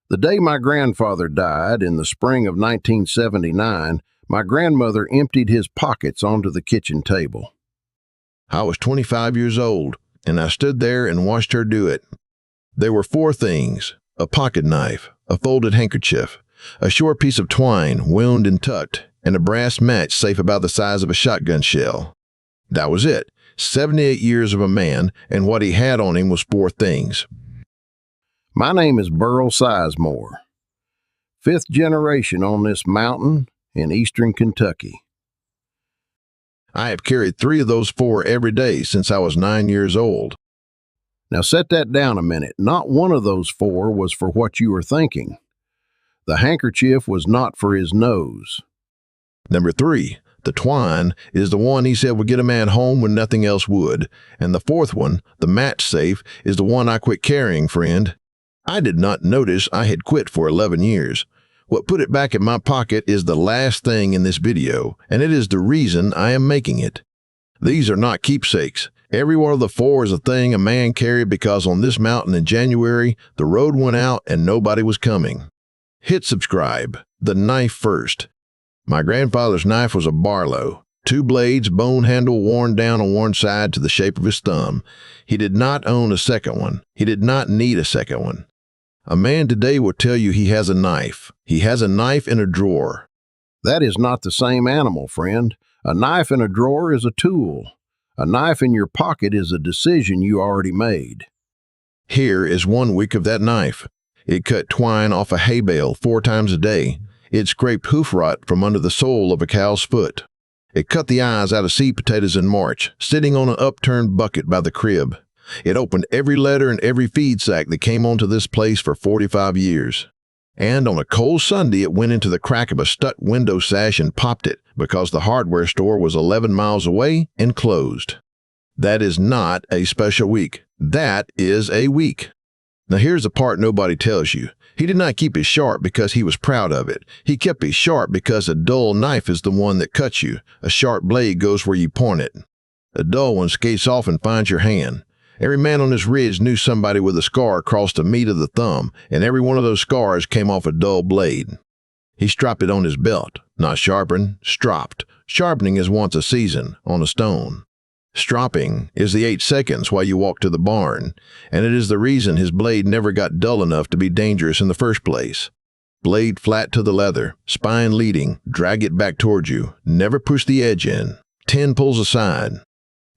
The day my grandfather died in the spring of 1979, my grandmother emptied his pockets onto the kitchen table. I was 25 years old, and I stood there and watched her do it. There were 4 things: a pocket knife, a folded handkerchief, a short piece of twine wound and tucked, and a brass match safe about the size of a shotgun shell. That was it. 78 years of a man, and what he had on him was 4 things. My name is Burl Sizemore, 5th generation on this mountain in eastern Kentucky. I have carried 3 of those 4 every day since I was 9 years old. Now set that down a minute. Not one of those 4 was for what you were thinking. The handkerchief was not for his nose. Number 3, the twine, is the one he said would get a man home when nothing else would. And the 4th one, the match safe, is the one I quit carrying, friend. I did not notice I had quit for 11 years. What put it back in my pocket is the last thing in this video, and it is the reason I am making it. These are not keepsakes. Every one of the 4 is a thing a man carried because on this mountain in January, the road went out and nobody was coming. Hit subscribe. The knife first. My grandfather's knife was a Barlow. 2 blades, bone handle worn down on one side to the shape of his thumb. He did not own a second one. He did not need a second one. A man today will tell you he has a knife. He has a knife in a drawer. That is not the same animal, friend. A knife in a drawer is a tool. A knife in your pocket is a decision you already made. Here is 1 week of that knife. It cut twine off a hay bale 4 times a day. It scraped hoof rot from under the sole of a cow's foot. It cut the eyes out of seed potatoes in March, sitting on an upturned bucket by the crib. It opened every letter and every feed sack that came onto this place for 45 years. And on a cold Sunday, it went into the crack of a stuck window sash and popped it because the hardware store was 11 miles away and closed. That is not a special week. That is a week. Now here's the part nobody tells you. He did not keep it sharp because he was proud of it. He kept it sharp because a dull knife is the one that cuts you. A sharp blade goes where you point it. A dull one skates off and finds your hand. Every man on this ridge knew somebody with a scar across the meat of the thumb, and every one of those scars came off a dull blade. He stropped it on his belt, not sharpened, stropped. Sharpening is once a season, on a stone. Stropping is the 8 seconds while you walk to the barn, and it is the reason his blade never got dull enough to be dangerous in the first place. Blade flat to the leather, spine leading, drag it back towards you, never push the edge in. 10 pulls aside.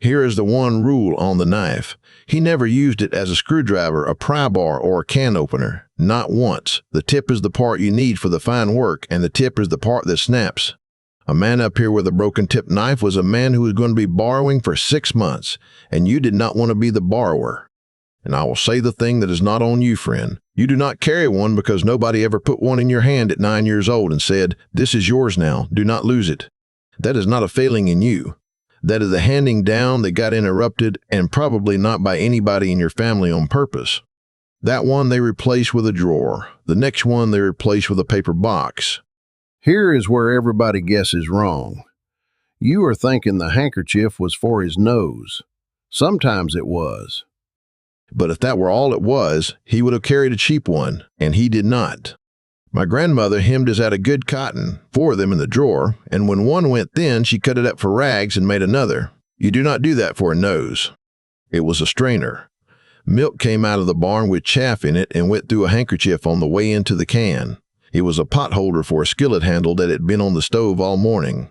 Here is the one rule on the knife. He never used it as a screwdriver, a pry bar, or a can opener. Not once. The tip is the part you need for the fine work, and the tip is the part that snaps. A man up here with a broken tip knife was a man who was going to be borrowing for 6 months, and you did not want to be the borrower. And I will say the thing that is not on you, friend. You do not carry one because nobody ever put one in your hand at 9 years old and said, "This is yours now, do not lose it." That is not a failing in you. That is a handing down that got interrupted, and probably not by anybody in your family on purpose. That one they replaced with a drawer. The next one they replaced with a paper box. Here is where everybody guesses wrong. You are thinking the handkerchief was for his nose. Sometimes it was. But if that were all it was, he would have carried a cheap one, and he did not. My grandmother hemmed us out of good cotton, 4 of them in the drawer, and when one went thin, she cut it up for rags and made another. You do not do that for a nose. It was a strainer. Milk came out of the barn with chaff in it and went through a handkerchief on the way into the can. It was a pot holder for a skillet handle that had been on the stove all morning.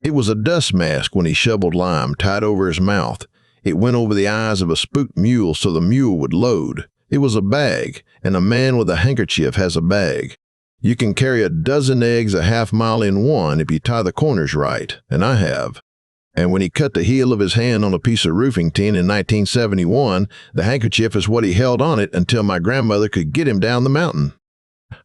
It was a dust mask when he shoveled lime, tied over his mouth. It went over the eyes of a spooked mule so the mule would load. It was a bag, and a man with a handkerchief has a bag. You can carry a dozen eggs a half mile in one if you tie the corners right, and I have. And when he cut the heel of his hand on a piece of roofing tin in 1971, the handkerchief is what he held on it until my grandmother could get him down the mountain.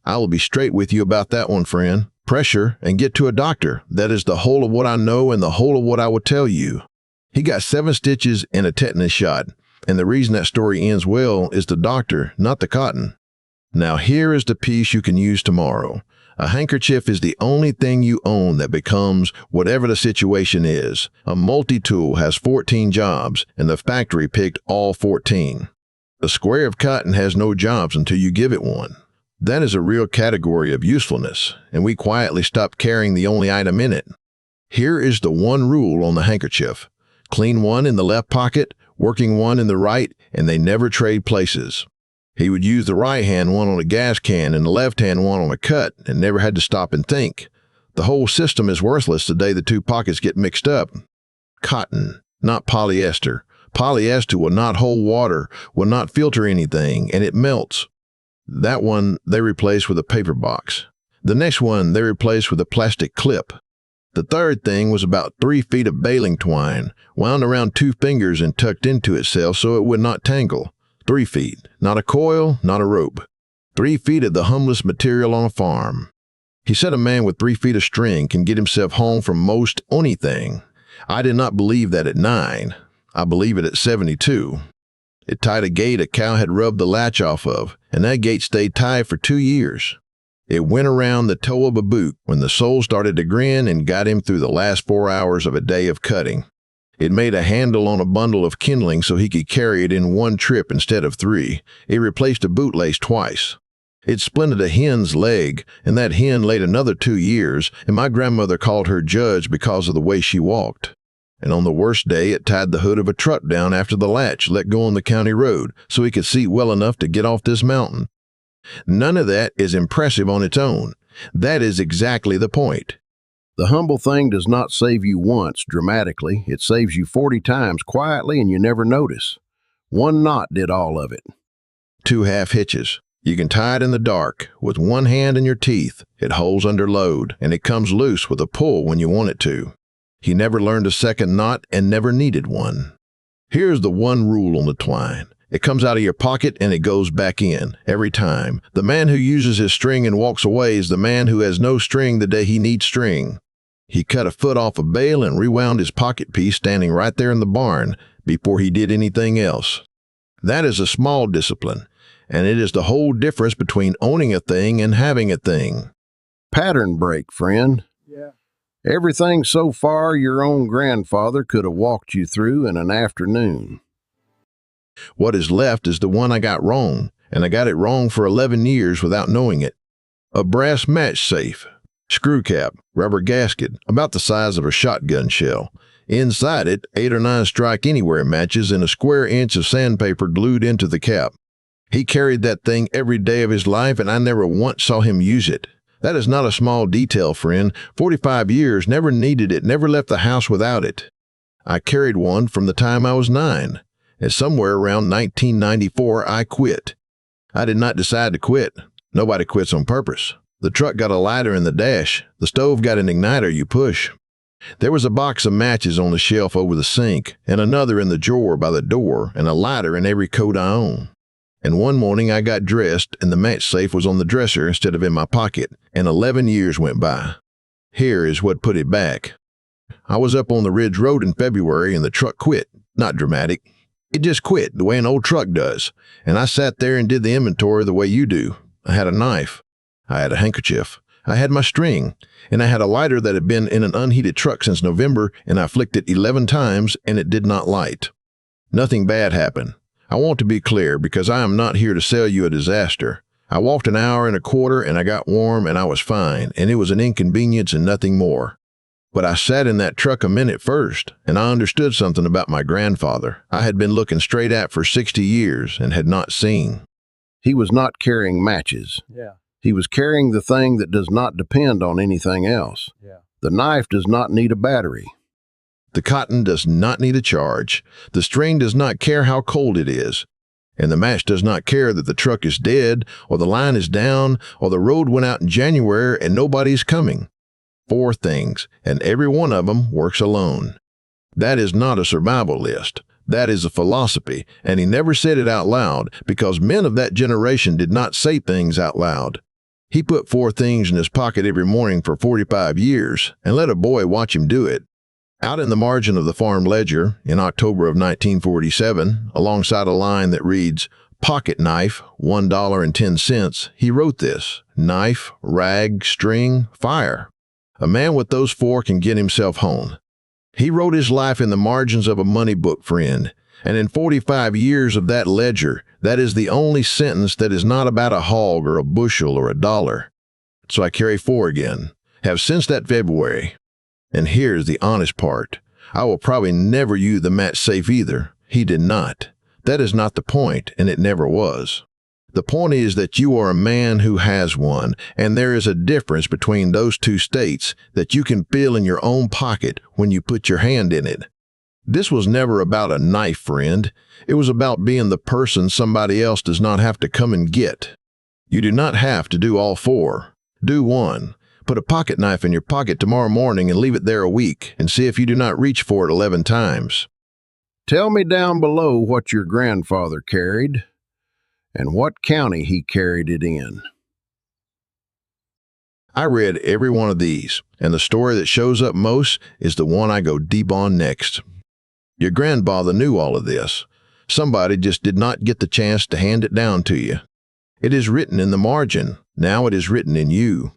I will be straight with you about that one, friend. Pressure and get to a doctor. That is the whole of what I know and the whole of what I will tell you. He got 7 stitches and a tetanus shot, and the reason that story ends well is the doctor, not the cotton. Now here is the piece you can use tomorrow. A handkerchief is the only thing you own that becomes whatever the situation is. A multi-tool has 14 jobs, and the factory picked all 14. A square of cotton has no jobs until you give it one. That is a real category of usefulness, and we quietly stopped carrying the only item in it. Here is the one rule on the handkerchief. Clean one in the left pocket, working one in the right, and they never trade places. He would use the right-hand one on a gas can and the left-hand one on a cut and never had to stop and think. The whole system is worthless the day the two pockets get mixed up. Cotton, not polyester. Polyester will not hold water, will not filter anything, and it melts. That one they replaced with a paper box. The next one they replaced with a plastic clip. The third thing was about 3 feet of baling twine, wound around 2 fingers and tucked into itself so it would not tangle. 3 feet, not a coil, not a rope. 3 feet of the humblest material on a farm. He said a man with 3 feet of string can get himself home from most anything. I did not believe that at 9. I believe it at 72. It tied a gate a cow had rubbed the latch off of, and that gate stayed tied for 2 years. It went around the toe of a boot when the sole started to grin and got him through the last 4 hours of a day of cutting. It made a handle on a bundle of kindling so he could carry it in 1 trip instead of 3. It replaced a bootlace twice. It splinted a hen's leg, and that hen laid another 2 years, and my grandmother called her judge because of the way she walked. And on the worst day, it tied the hood of a truck down after the latch let go on the county road so he could see well enough to get off this mountain. None of that is impressive on its own. That is exactly the point. The humble thing does not save you once dramatically. It saves you 40 times quietly and you never notice. 1 knot did all of it. 2 half hitches. You can tie it in the dark with 1 hand and your teeth. It holds under load, and it comes loose with a pull when you want it to. He never learned a second knot and never needed one. Here's the one rule on the twine. It comes out of your pocket and it goes back in, every time. The man who uses his string and walks away is the man who has no string the day he needs string. He cut a foot off a bale and rewound his pocket piece standing right there in the barn before he did anything else. That is a small discipline, and it is the whole difference between owning a thing and having a thing. Pattern break, friend. Yeah. Everything so far your own grandfather could have walked you through in an afternoon. What is left is the one I got wrong, and I got it wrong for 11 years without knowing it. A brass match safe, screw cap, rubber gasket, about the size of a shotgun shell. Inside it, 8 or 9 strike-anywhere matches and a square inch of sandpaper glued into the cap. He carried that thing every day of his life, and I never once saw him use it. That is not a small detail, friend. 45 years, never needed it, never left the house without it. I carried one from the time I was 9. And somewhere around 1994, I quit. I did not decide to quit. Nobody quits on purpose. The truck got a lighter in the dash. The stove got an igniter you push. There was a box of matches on the shelf over the sink, and another in the drawer by the door, and a lighter in every coat I own. And one morning I got dressed, and the match safe was on the dresser instead of in my pocket, and 11 years went by. Here is what put it back. I was up on the Ridge Road in February, and the truck quit. Not dramatic. It just quit, the way an old truck does. And I sat there and did the inventory the way you do. I had a knife. I had a handkerchief. I had my string. And I had a lighter that had been in an unheated truck since November, and I flicked it 11 times, and it did not light. Nothing bad happened. I want to be clear, because I am not here to sell you a disaster. I walked an hour and a quarter, and I got warm, and I was fine, and it was an inconvenience and nothing more. But I sat in that truck a minute first, and I understood something about my grandfather I had been looking straight at for 60 years and had not seen. He was not carrying matches. Yeah. He was carrying the thing that does not depend on anything else. Yeah. The knife does not need a battery. The cotton does not need a charge. The string does not care how cold it is. And the match does not care that the truck is dead, or the line is down, or the road went out in January and nobody's coming. 4 things, and every one of them works alone. That is not a survival list. That is a philosophy, and he never said it out loud because men of that generation did not say things out loud. He put 4 things in his pocket every morning for 45 years and let a boy watch him do it. Out in the margin of the farm ledger, in October of 1947, alongside a line that reads, "Pocket knife, $1.10, he wrote this: knife, rag, string, fire. A man with those 4 can get himself home. He wrote his life in the margins of a money book, friend, and in 45 years of that ledger, That is the only sentence that is not about a hog or a bushel or a dollar. So I carry 4 again. Have since that February. And here's the honest part. I will probably never use the match safe either. He did not. That is not the point, and it never was. The point is that you are a man who has one, and there is a difference between those 2 states that you can feel in your own pocket when you put your hand in it. This was never about a knife, friend. It was about being the person somebody else does not have to come and get. You do not have to do all 4. Do one. Put a pocket knife in your pocket tomorrow morning and leave it there a week, and see if you do not reach for it 11 times. Tell me down below what your grandfather carried and what county he carried it in. I read every one of these, and the story that shows up most is the one I go deep on next. Your grandfather knew all of this. Somebody just did not get the chance to hand it down to you. It is written in the margin. Now it is written in you.